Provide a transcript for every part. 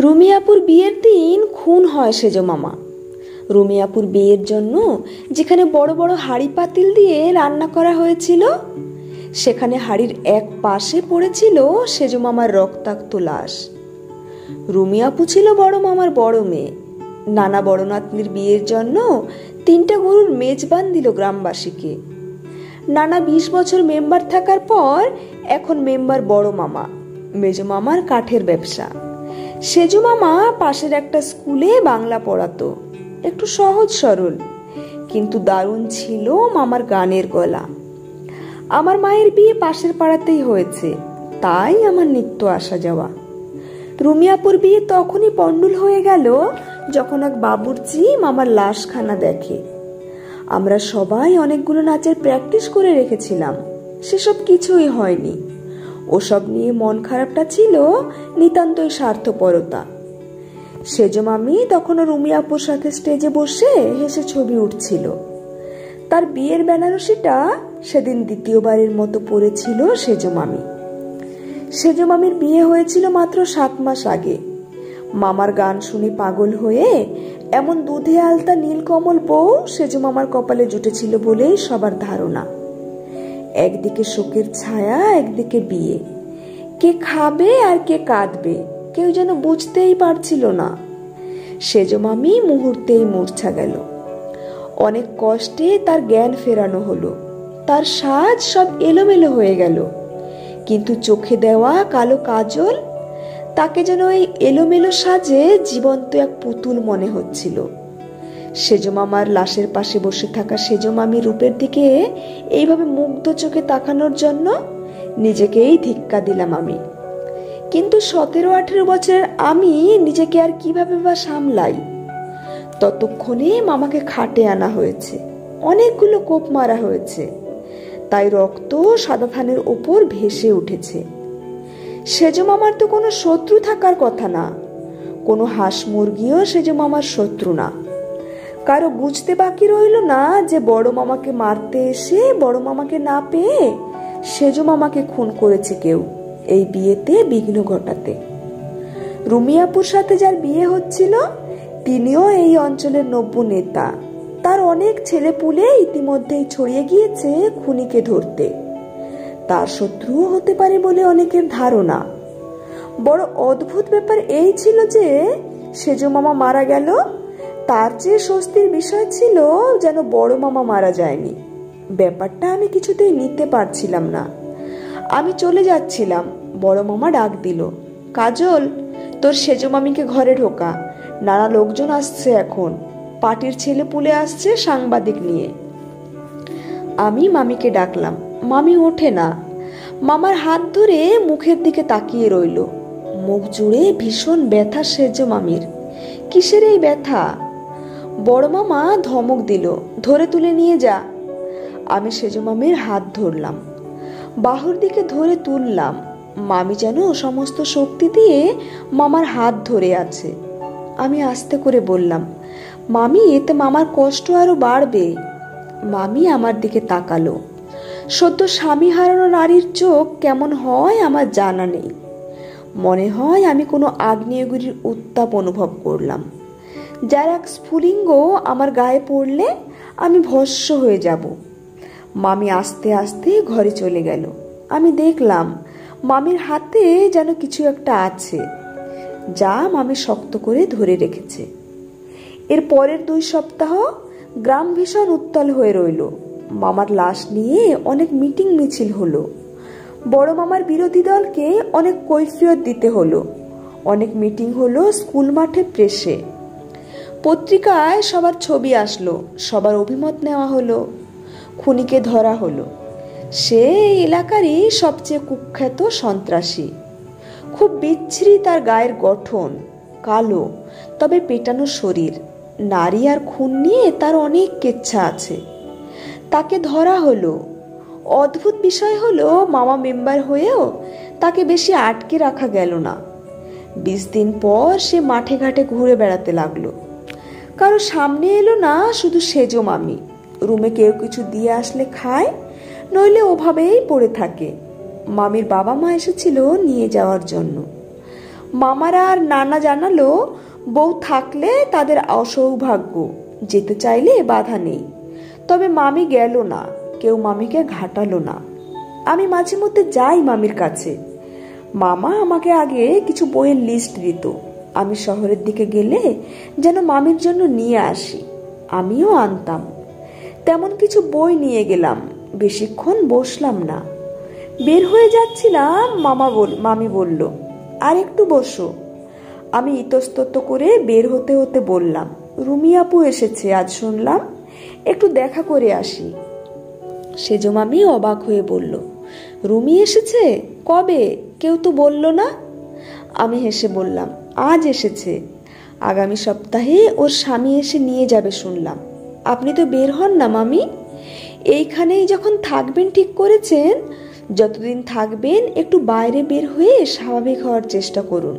রুমিয়াপুর বিয়ের দিন খুন হয় সেজ মামা। রুমিয়াপুর বিয়ের জন্য যেখানে বড় বড় হাঁড়ি পাতিল দিয়ে রান্না করা হয়েছিল, সেখানে হাঁড়ির এক পাশে পড়েছিল সেজ মামার রক্তাক্ত লাশ। রুমিয়াপু ছিল বড় মামার বড় মেয়ে। নানা বড় নাতনির বিয়ের জন্য 3টা গরুর মেজবান দিল গ্রামবাসীকে। নানা 20 বছর মেম্বার থাকার পর এখন মেম্বার বড় মামা। মেজ মামার কাঠের ব্যবসা। সেজু মামা পাশের একটা স্কুলে বাংলা পড়াতো, একটু সহজ সরল, কিন্তু দারুণ ছিল মামার গানের গলা। আমার মায়ের বিয়ে পাশের পাড়াতেই হয়েছে, তাই আমার নিত্য আসা যাওয়া। রুমিয়াপুর বিয়ে তখনই পণ্ডুল হয়ে গেল যখন এক বাবুর্চি মামার লাশখানা দেখে। আমরা সবাই অনেকগুলো নাচের প্র্যাকটিস করে রেখেছিলাম, সেসব কিছুই হয়নি। ওসব নিয়ে মন খারাপটা ছিল নিতান্তই স্বার্থপরতা। সেজ মামি তখনও রুমিয়াপুর সাথে স্টেজে বসে হেসে ছবি উঠছিল। তার বিয়ের বেনারসিটা সেদিন দ্বিতীয়বারের মতো পরেছিল সেজ মামি। সেজ মামির বিয়ে হয়েছিল মাত্র 7 মাস আগে। মামার গান শুনে পাগল হয়ে এমন দুধে আলতা নীলকমল বউ সেজ মামার কপালে জুটেছিল বলেই সবার ধারণা। একদিকে শোকের ছায়া, একদিকে বিয়ে। কে খাবে আর কে কাঁদবে কেউ যেন বুঝতেই পারছিল না। সেজ মামি মুহূর্তেই মূর্ছা গেল। অনেক কষ্টে তার জ্ঞান ফেরানো হলো। তার সাজ সব এলোমেলো হয়ে গেল, কিন্তু চোখে দেওয়া কালো কাজল তাকে যেন এই এলোমেলো সাজে জীবন্ত এক পুতুল মনে হচ্ছিল। সেজ মামার লাশের পাশে বসে থাকা সেজ মামির রূপের দিকে এইভাবে মুগ্ধ চোখে তাকানোর জন্য নিজেকেই ধিক্কা দিলাম আমি। কিন্তু 17-18 বছরের আমি নিজেকে আর কিভাবে বা সামলাই। ততক্ষণে মামাকে খাটে আনা হয়েছে, অনেকগুলো কোপ মারা হয়েছে, তাই রক্ত সাদা থানের ওপর ভেসে উঠেছে। সেজ মামার তো কোনো শত্রু থাকার কথা না, কোনো হাঁস মুরগিও সেজ মামার শত্রু না। কারো বুঝতে বাকি রইল না যে বড় মামাকে মারতে এসে বড় মামাকে না পেয়ে সেজ মামাকে খুন করেছে কেউ, এই বিয়েতে বিঘ্ন ঘটাতে। রুমিয়াপুর সাথে যার বিয়ে হচ্ছিল তিনিও এই অঞ্চলের নব্য নেতা। তার অনেক ছেলে পুলে ইতিমধ্যেই ছড়িয়ে গিয়েছে খুনিকে ধরতে। তার শত্রুও হতে পারে বলে অনেকের ধারণা। বড় অদ্ভুত ব্যাপার এই ছিল যে সেজ মামা মারা গেল, তার চেয়ে স্বস্তির বিষয় ছিল যেন বড় মামা মারা যায়নি। ব্যাপারটা আমি কিছুতেই নিতে পারছিলাম না। আমি চলে যাচ্ছিলাম, বড় মামা ডাক দিল, কাজল তোর সেজ মামিকে ঘরে ঢোকা, নানা লোকজন আসছে এখন, পার্টির ছেলে পুলে আসছে সাংবাদিক নিয়ে। আমি মামিকে ডাকলাম, মামি ওঠে না। মামার হাত ধরে মুখের দিকে তাকিয়ে রইল। মুখ জুড়ে ভীষণ ব্যথা সেজ মামির। কিসের এই ব্যথা? বড় মামা ধমক দিল, ধরে তুলে নিয়ে যা। আমি সেজ মামির হাত ধরলাম, বাহুর দিকে ধরে তুললাম। মামি যেন সমস্ত শক্তি দিয়ে মামার হাত ধরে আছে। আমি আস্তে করে বললাম, মামি এতে মামার কষ্ট আরো বাড়বে। মামি আমার দিকে তাকালো। সদ্য স্বামী হারানো নারীর চোখ কেমন হয় আমার জানা নেই। মনে হয় আমি কোনো আগ্নেয়গিরির উত্তাপ অনুভব করলাম, যার এক স্ফুলিঙ্গ আমার গায়ে পড়লে আমি ভস্ম হয়ে যাব। মামি আস্তে আস্তে ঘরে চলে গেল। আমি দেখলাম মামির হাতে যেন কিছু একটা আছে, যা মামি শক্ত করে ধরে রেখেছে। এর পরের 2 সপ্তাহ গ্রাম ভীষণ উত্তাল হয়ে রইল। মামার লাশ নিয়ে অনেক মিটিং মিছিল হলো। বড় মামার বিরোধী দলকে অনেক কৈফিয়ত দিতে হলো। অনেক মিটিং হলো স্কুল মাঠে, প্রেসে, পত্রিকায় সবার ছবি আসলো, সবার অভিমত নেওয়া হলো। খুনিকে ধরা হলো। সে এই এলাকারই সবচেয়ে কুখ্যাত সন্ত্রাসী। খুব বিচ্ছিরি তার গায়ের গঠন, কালো তবে পেটানো শরীর। নারী আর খুন নিয়ে তার অনেক কেচ্ছা আছে। তাকে ধরা হলো। অদ্ভুত বিষয় হলো মামা মেম্বার হয়েও তাকে বেশি আটকে রাখা গেল না। 20 দিন পর সে মাঠে ঘাটে ঘুরে বেড়াতে লাগলো। কারো সামনে এলো না, শুধু সেজ মামি। রুমে কেউ কিছু দিয়ে আসলে খায়, নইলে ওভাবেই পড়ে থাকে। মামির বাবা মা এসেছিল নিয়ে যাওয়ার জন্য। মামারা আর নানা জানালো বউ থাকলে তাদের অসৌভাগ্য, যেতে চাইলে বাধা নেই। তবে মামি গেল না, কেউ মামিকে ঘাটালো না। আমি মাঝে মধ্যে যাই মামির কাছে। মামা আমাকে আগে কিছু বইয়ের লিস্ট দিত, আমি শহরের দিকে গেলে যেন মামির জন্য নিয়ে আসি। আমিও আনতাম। তেমন কিছু বই নিয়ে গেলাম, বেশিক্ষণ বসলাম না। বের হয়ে যাচ্ছিলাম, মামি বলল, আর একটু বসো। আমি ইতস্তত করে বের হতে হতে বললাম, রুমি আপু এসেছে আজ শুনলাম, একটু দেখা করে আসি। সেজো মামি অবাক হয়ে বলল, রুমি এসেছে? কবে? কেউ তো বলল না। আমি হেসে বললাম, আজ এসেছে। আগামী সপ্তাহে ওর স্বামী এসে নিয়ে যাবে শুনলাম। আপনি তো বের হন না মামি, এইখানেই যখন থাকবেন ঠিক করেছেন, যতদিন থাকবেন একটু বাইরে বের হয়ে স্বাভাবিক হওয়ার চেষ্টা করুন।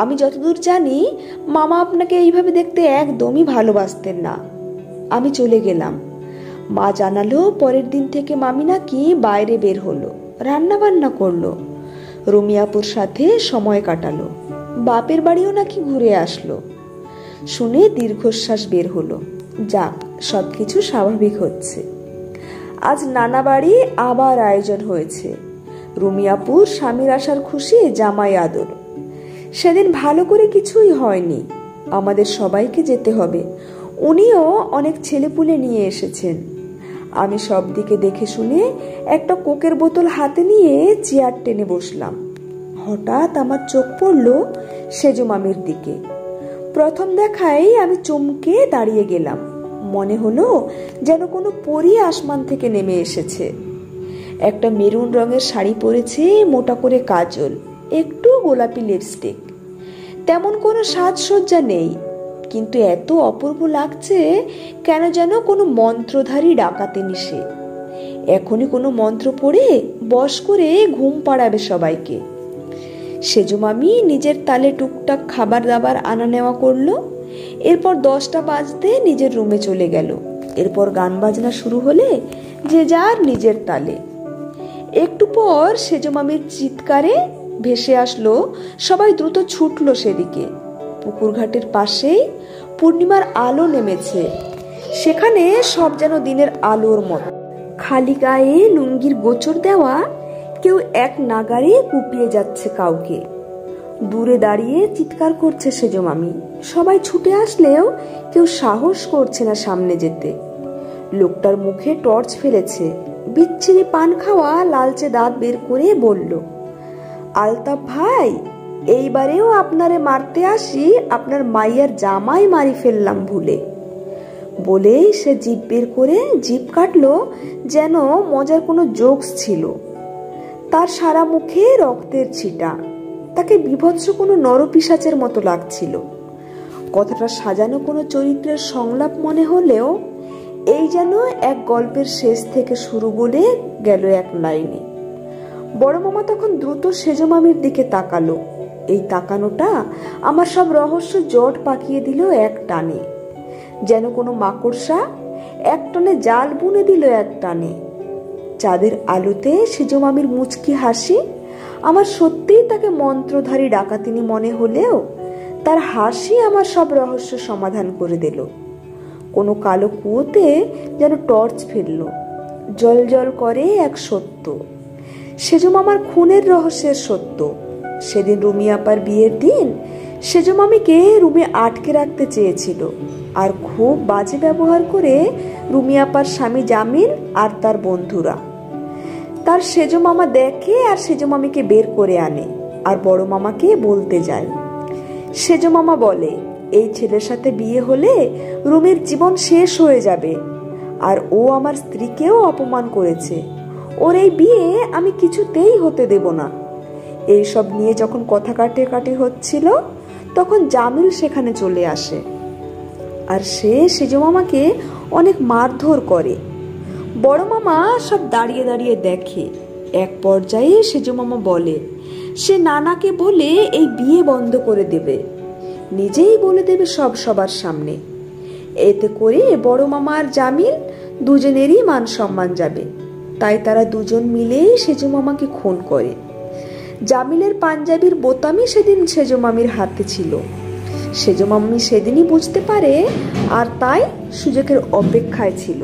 আমি যতদূর জানি মামা আপনাকে এইভাবে দেখতে একদমই ভালোবাসতেন না। আমি চলে গেলাম। মা জানালো পরের দিন থেকে মামি নাকি বাইরে বের হলো, রান্না বান্না করলো, রুমিয়াপুর সাথে সময় কাটালো, বাপের বাড়িও নাকি ঘুরে আসলো। শুনে দীর্ঘশ্বাস বের হলো। যাক, সবকিছু স্বাভাবিক হচ্ছে। আজ নানা বাড়ি আবার আয়োজন হয়েছে। রুমিয়াপুর স্বামীর আসার খুশি, জামাই আদর। সেদিন ভালো করে কিছুই হয়নি, আমাদের সবাইকে যেতে হবে। উনিও অনেক ছেলেপুলে নিয়ে এসেছেন। আমি সব দিকে দেখে শুনে একটা কোকের বোতল হাতে নিয়ে চেয়ার টেনে বসলাম। হঠাৎ আমার চোখ পড়ল সেজো মামির দিকে। প্রথম দেখায় আমি চমকে দাঁড়িয়ে গেলাম। মনে হলো যেন কোনো পরী আসমান থেকে নেমে এসেছে। একটা মেরুন রঙের শাড়ি পরেছে, মোটা করে কাজল, একটু গোলাপি লিপস্টিক। তেমন কোনো সাজসজ্জা নেই, কিন্তু এত অপূর্ব লাগছে কেন যেন কোনো মন্ত্রধারী ডাকাতেনি সে। এখনই কোনো মন্ত্র পড়ে বশ করে ঘুম পাড়াবে সবাইকে। সেজো মামি নিজের তালে টুকটাক খাবার দাবার আনা নেওয়া করলো। এরপর 10টা বাজতে নিজের রুমে চলে গেল। এরপর গান বাজনা শুরু হলে যে যার নিজের তালে। একটু পর সেজো মামির চিৎকারে ভেসে আসলো, সবাই দ্রুত ছুটলো সেদিকে। পুকুর ঘাটের পাশেই পূর্ণিমার আলো নেমেছে। সেখানে সব যেন দিনের আলোর মতো। খালি গায়ে লুঙ্গির গোচর দেওয়া কেউ এক নাগারে কুপিয়ে যাচ্ছে কাউকে। দূরে দাঁড়িয়ে চিৎকার করছে সেজো মামি। সবাই ছুটে আসলেও কেউ সাহস করছে না সামনে যেতে। লোকটার মুখে টর্চ ফেলেছে, বিচ্ছিরি পান খাওয়া লালচে দাঁত বের করে বলল, আলতাফ ভাই, এইবারেও আপনারে মারতে আসি, আপনার মাইয়ার জামাই মারি ফেললাম ভুলে। বলেই সে জিভ বের করে জিভ কাটলো যেন মজার কোনো জোকস ছিল। তার সারা মুখে রক্তের ছিটা। তাকে বিভৎস কোনো নরপিশাচের মতো লাগছিল। কথাটা সাজানো কোনো চরিত্রের সংলাপ মনে হলেও এই যেন এক গল্পের শেষ থেকে শুরু বলে গেল এক লাইনে। বড় মামা তখন দ্রুত সেজো মামির দিকে তাকালো। এই তাকানোটা আমার সব রহস্য জট পাকিয়ে দিল এক টানে। যেন কোনো মাকড়সা এক টানে জাল বুনে দিল এক টানে। চাঁদের আলোতে সেজো মামির মুচকি হাসি আমার সত্যিই তাকে মন্ত্রধারী ডাকাতিনি মনে হলেও তার হাসি আমার সব রহস্য সমাধান করে দিল। কোনো কালো কুয়োতে যেন টর্চ ফেলল, জল জল করে এক সত্য। সেজো মামার খুনের রহস্যের সত্য। সেদিন রুমি আপার বিয়ের দিন সেজো মামিকে রুমে আটকে রাখতে চেয়েছিল, আর খুব বাজে ব্যবহার করে রুমি আপার স্বামী জামিল আর তার বন্ধুরা। তার সেজো মামা দেখে আর সেজো মামিকে বের করে আনে, আর বড় মামাকে বলতে যায়। সেজো মামা বলে, এই ছেলের সাথে বিয়ে হলে রুমির জীবন শেষ হয়ে যাবে, আর ও আমার স্ত্রীকেও অপমান করেছে, ওর এই বিয়ে আমি কিছুতেই হতে দেব না। এইসব নিয়ে যখন কথা কাটাকাটি হচ্ছিল তখন জামিল সেখানে চলে আসে, আর সে সেজো মামাকে অনেক মারধর করে। বড় মামা সব দাঁড়িয়ে দাঁড়িয়ে দেখে। এক পর্যায়ে সেজো মামা বলে সে নানাকে বলে এই বিয়ে বন্ধ করে দেবে, নিজেই বলে দেবে সব সবার সামনে। এতে করে বড় মামা আর জামিল দুজনেরই মান সম্মান যাবে। তাই তারা দুজন মিলে সেজো মামাকে খুন করে। জামিলের পাঞ্জাবির বোতামই সেদিন সেজো মামির হাতে ছিল। সেজো মামি সেদিনই বুঝতে পারে, আর তাই সুযোগের অপেক্ষায় ছিল।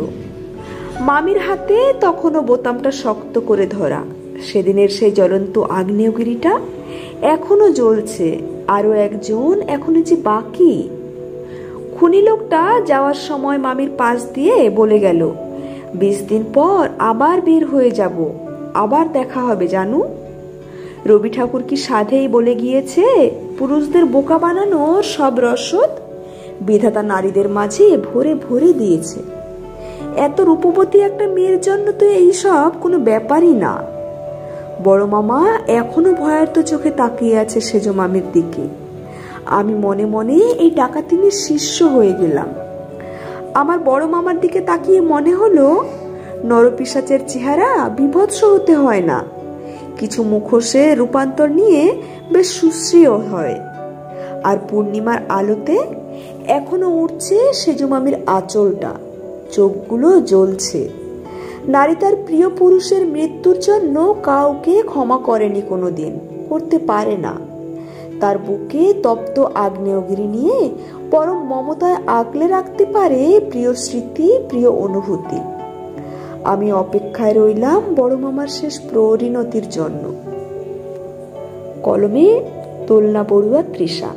মামির হাতে তখনও বোতামটা শক্ত করে ধরা। সেদিনের সেই জ্বলন্ত আগ্নেয়গিরিটা এখনো জ্বলছে। আরো একজন এখনো যে বাকি। খুনি লোকটা যাওয়ার সময় মামির পাশ দিয়ে বলে গেল, 20 দিন পর আবার বের হয়ে যাব, আবার দেখা হবে জানু। রবি ঠাকুর কি সাধেই বলে গিয়েছে, পুরুষদের বোকা বানানোর সব রসদ বিধাতা নারীদের মাঝে ভরে ভরে দিয়েছে। এত রূপবতী একটা মেয়ের জন্য তো এইসব কোনো ব্যাপারই না। বড় মামা এখনো ভয়ার্ত চোখে তাকিয়ে আছে সেজো মামির দিকে। আমি মনে মনে এই ডাকাতিনীর শিষ্য হয়ে গেলাম। আমার বড় মামার দিকে তাকিয়ে মনে হলো, নরপিশাচের চেহারা বিভৎস হতে হয় না, কিছু মুখোশে রূপান্তর নিয়ে বেশ সুশ্রীও হয়। আর পূর্ণিমার আলোতে এখনো উঠছে সেজো মামির আঁচলটা, চোখগুলো জ্বলছে। নারী তার প্রিয় পুরুষের মৃত্যুর জন্য কাউকে ক্ষমা করেনি কোনোদিন, করতে পারে না। তার বুকে তপ্ত আগ্নেয়গিরি নিয়ে পরম মমতায় আগলে রাখতে পারে প্রিয় স্মৃতি, প্রিয় অনুভূতি। আমি অপেক্ষায় রইলাম বড় মামার শেষ পরিণতির জন্য। কলমে দোলনা বড়ুয়া তৃষা।